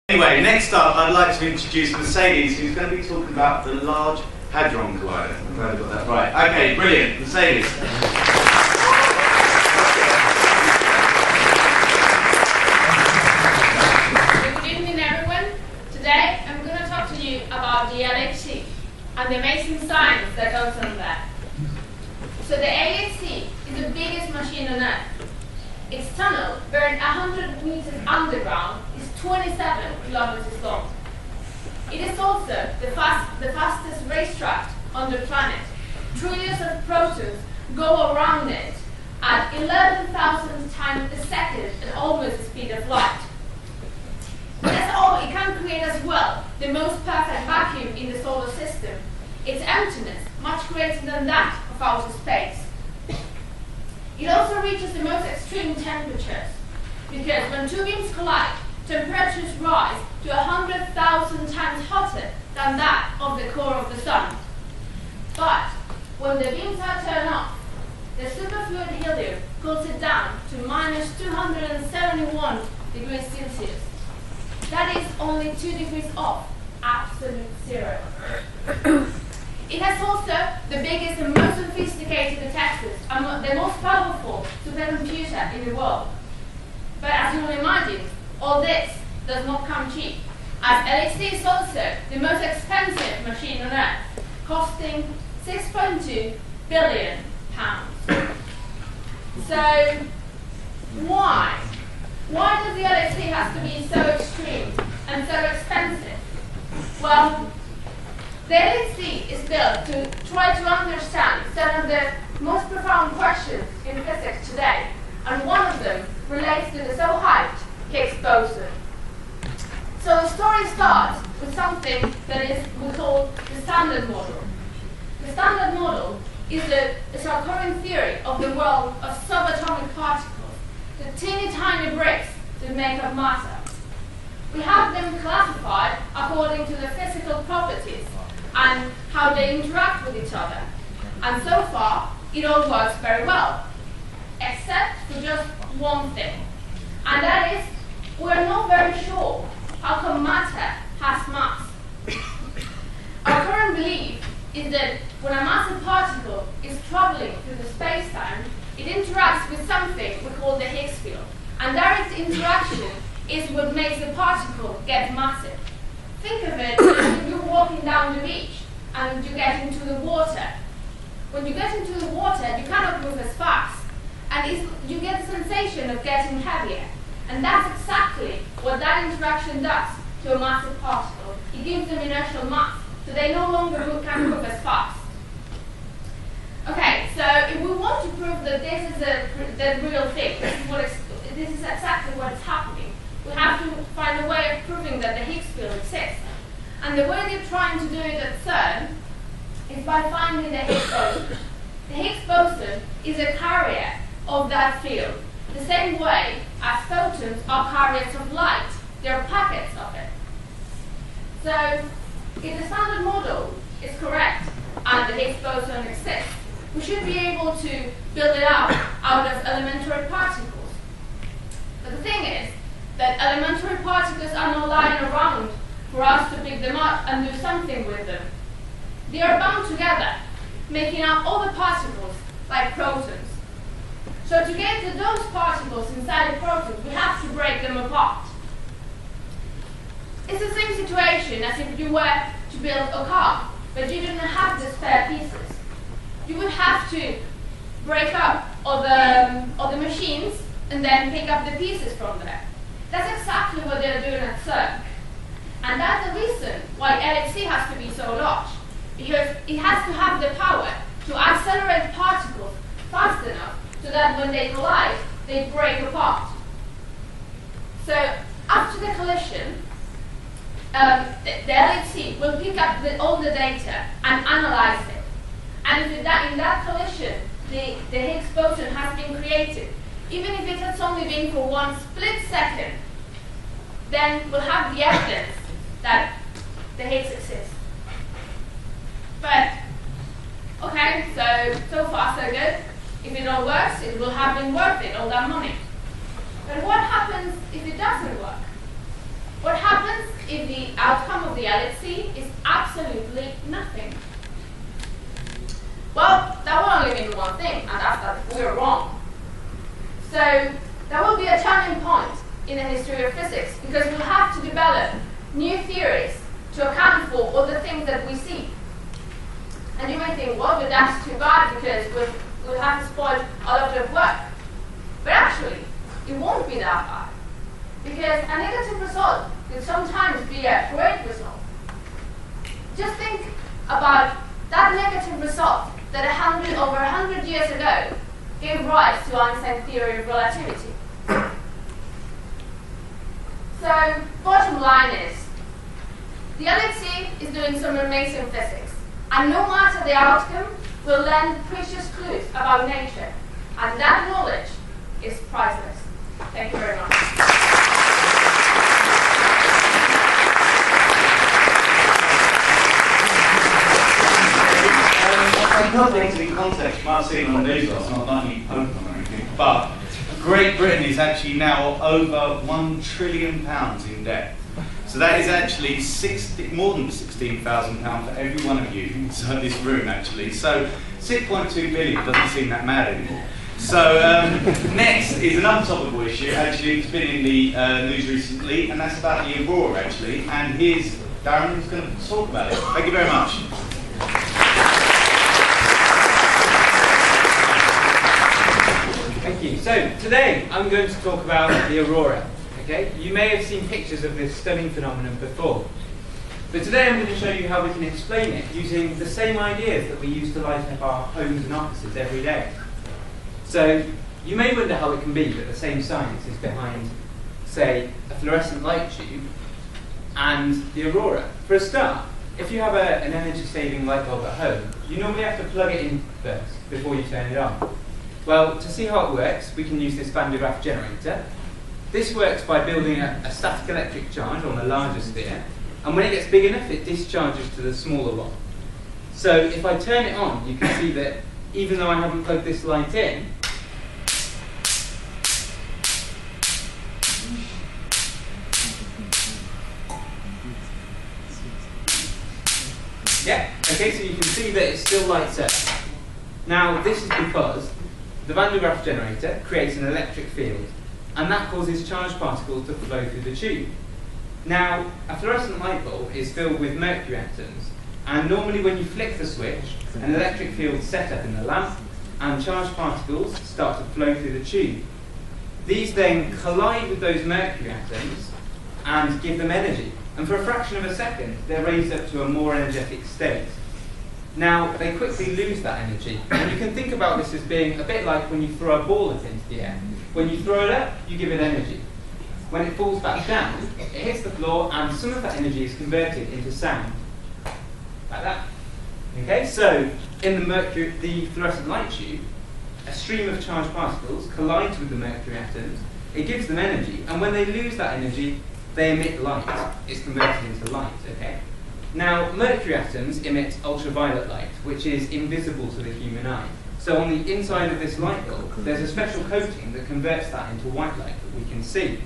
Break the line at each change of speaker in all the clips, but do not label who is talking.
Anyway, next up I'd like to introduce Mercedes, who's going to be talking about the Large Hadron Collider. I'm glad I got that right. Okay, brilliant. Mercedes.
Good evening, everyone. Today I'm going to talk to you about the LHC and the amazing science that goes on there. So the LHC is the biggest machine on Earth. Its tunnel, buried 100 meters underground, is 27 kilometers long. It is also the fastest racetrack on the planet. Trillions of protons go around it at 11,000 times a second at almost the speed of light. That's all. It can create as well the most perfect vacuum in the solar system. Its emptiness much greater than that of outer space. It also reaches the most extreme temperatures, because when two beams collide, temperatures rise to 100,000 times hotter than that of the core of the sun. But when the beams are turned off, the superfluid helium cools it down to minus 271 degrees Celsius. That is only 2 degrees off absolute zero. It has also the biggest and most sophisticated detectors and the most powerful supercomputer in the world. But as you will imagine, all this does not come cheap, as LHC is also the most expensive machine on Earth, costing £6.2 billion. So, why? Why does the LHC have to be so extreme and so expensive? Well, the LHC is built to try to understand some of the most profound questions in physics today, and one of them relates to the so hyped Higgs boson. So the story starts with something that we call the Standard Model. The Standard Model is our current theory of the world of subatomic particles, the teeny tiny bricks that make up matter. We have them classified according to the physical properties and how they interact with each other. And so far, it all works very well, except for just one thing. And that is, we're not very sure how come matter has mass. Our current belief is that when a massive particle is traveling through the space-time, it interacts with something we call the Higgs field. And direct interaction is what makes the particle get massive. Think of it as if you're walking down the beach and you get into the water. When you get into the water, you cannot move as fast, and you get the sensation of getting heavier. And that's exactly what that interaction does to a massive particle. It gives them inertial mass, so they no longer can move as fast. Okay, so if we want to prove that this is the real thing, this is exactly what is happening, we have to find a way of proving that the Higgs field exists. And the way they're trying to do it at CERN is by finding the Higgs boson. The Higgs boson is a carrier of that field, the same way as photons are carriers of light. They are packets of it. So, if the Standard Model is correct and the Higgs boson exists, we should be able to build it up out of elementary particles. But the thing is that elementary particles are not lying around for us to pick them up and do something with them. They are bound together, making up other particles like protons. So to get to those particles inside a proton, we have to break them apart. It's the same situation as if you were to build a car, but you didn't have the spare pieces. You would have to break up all the machines and then pick up the pieces from there. That's exactly what they're doing at CERN. And that's the reason why LHC has to be so large, because it has to have the power to accelerate particles fast enough so that when they collide, they break apart. So after the collision, the LHC will pick up all the data and analyze it. And if in that collision, the Higgs boson has been created, even if it has only been for one split second, then we'll have the evidence that the Higgs exists. But, okay, so far so good. If it all works, it will have been worth it, all that money. But what happens if it doesn't work? What happens if the outcome of the LHC is absolutely nothing? Well, that will only mean one thing, and that's that we're wrong. So that will be a turning point in the history of physics, because we'll have to develop new theories to account for all the things that we see. And you may think, well, but that's too bad because we'll have to spoil a lot of work. But actually, it won't be that bad, because a negative result can sometimes be a great result. Just think about that negative result that over 100 years ago gave rise to Einstein's theory of relativity. So, bottom line is, the LHC is doing some amazing physics, and no matter the outcome, will lend precious clues about nature, and that knowledge is priceless. Thank you very much.
Not things in context, you might have seen on the news last night, not only Poland or anything, but Great Britain is actually now over £1 trillion in debt. So that is actually more than £16,000 for every one of you inside this room, actually. So 6.2 billion doesn't seem that mad anymore. So next is another topical issue, actually, it's been in the news recently, and that's about the Aurora, actually. And here's Darren, who's going to talk about it. Thank you very much.
Thank you. So today I'm going to talk about the Aurora. Okay? You may have seen pictures of this stunning phenomenon before. But today I'm going to show you how we can explain it using the same ideas that we use to light up our homes and offices every day. So you may wonder how it can be that the same science is behind, say, a fluorescent light tube and the Aurora. For a start, if you have an energy-saving light bulb at home, you normally have to plug it in first before you turn it on. Well, to see how it works, we can use this Van de Graaff generator. This works by building a static electric charge on the larger sphere, and when it gets big enough, it discharges to the smaller one. So if I turn it on, you can see that even though I haven't plugged this light in, yeah, okay, so you can see that it still lights up. Now, this is because the Van de Graaff generator creates an electric field, and that causes charged particles to flow through the tube. Now, a fluorescent light bulb is filled with mercury atoms, and normally when you flick the switch, an electric field is set up in the lamp, and charged particles start to flow through the tube. These then collide with those mercury atoms and give them energy, and for a fraction of a second, they're raised up to a more energetic state. Now, they quickly lose that energy, and you can think about this as being a bit like when you throw a ball up into the air. When you throw it up, you give it energy. When it falls back down, it hits the floor, and some of that energy is converted into sound. Like that. Okay, so in the fluorescent light tube, a stream of charged particles collides with the mercury atoms, it gives them energy, and when they lose that energy, they emit light. It's converted into light, okay? Now, mercury atoms emit ultraviolet light, which is invisible to the human eye. So on the inside of this light bulb, there's a special coating that converts that into white light that we can see.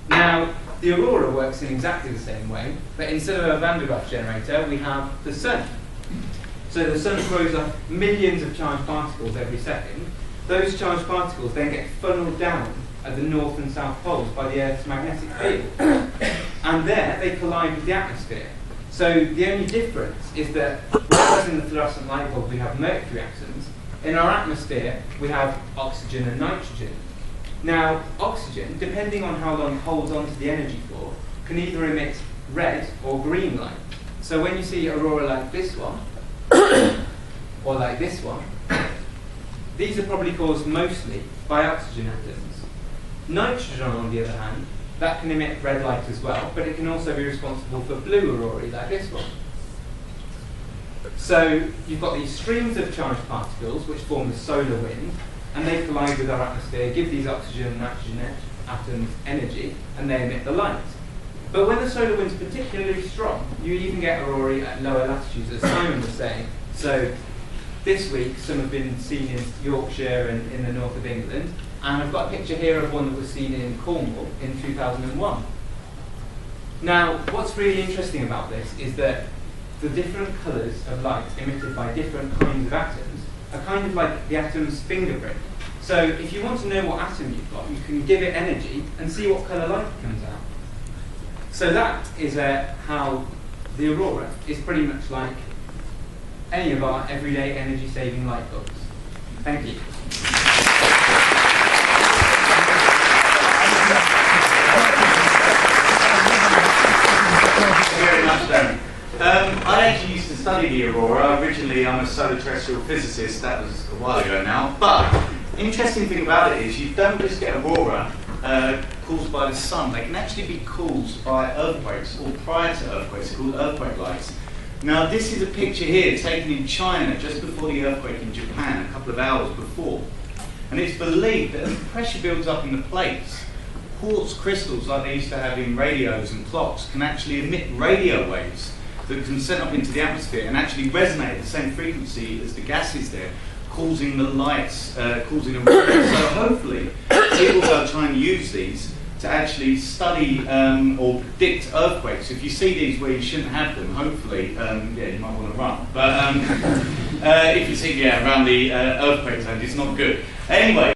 Now, the Aurora works in exactly the same way, but instead of a Van de Graaff generator, we have the sun. So the sun throws up millions of charged particles every second. Those charged particles then get funneled down at the north and south poles by the Earth's magnetic field. And there, they collide with the atmosphere. So the only difference is that, whereas in the fluorescent light bulb we have mercury atoms, in our atmosphere we have oxygen and nitrogen. Now, oxygen, depending on how long it holds on to the energy for, can either emit red or green light. So when you see Aurora like this one, or like this one, these are probably caused mostly by oxygen atoms. Nitrogen, on the other hand, that can emit red light as well, but it can also be responsible for blue aurorae like this one. So you've got these streams of charged particles which form the solar wind, and they collide with our atmosphere, give these oxygen and nitrogen atoms energy, and they emit the light. But when the solar wind's particularly strong, you even get aurorae at lower latitudes, as Simon was saying. So this week, some have been seen in Yorkshire and in the north of England, and I've got a picture here of one that was seen in Cornwall in 2001. Now, what's really interesting about this is that the different colours of light emitted by different kinds of atoms are kind of like the atom's fingerprint. So if you want to know what atom you've got, you can give it energy and see what colour light comes out. So that is how the Aurora is pretty much like any of our everyday energy-saving light bulbs. Thank you.
Thank you very much, Darren. I actually used to study the Aurora. Originally, I'm a solar terrestrial physicist. That was a while ago now. But interesting thing about it is you don't just get Aurora caused by the sun. They can actually be caused by earthquakes or prior to earthquakes. They're called earthquake lights. Now, this is a picture here taken in China just before the earthquake in Japan, a couple of hours before. And it's believed that as the pressure builds up in the plates, quartz crystals like they used to have in radios and clocks can actually emit radio waves that can send up into the atmosphere and actually resonate at the same frequency as the gases there, causing the lights, causing a so hopefully people will try and use these to actually study or predict earthquakes. If you see these where you shouldn't have them, hopefully, yeah, you might want to run. But if you see, yeah, around the earthquake zone, it's not good. Anyway,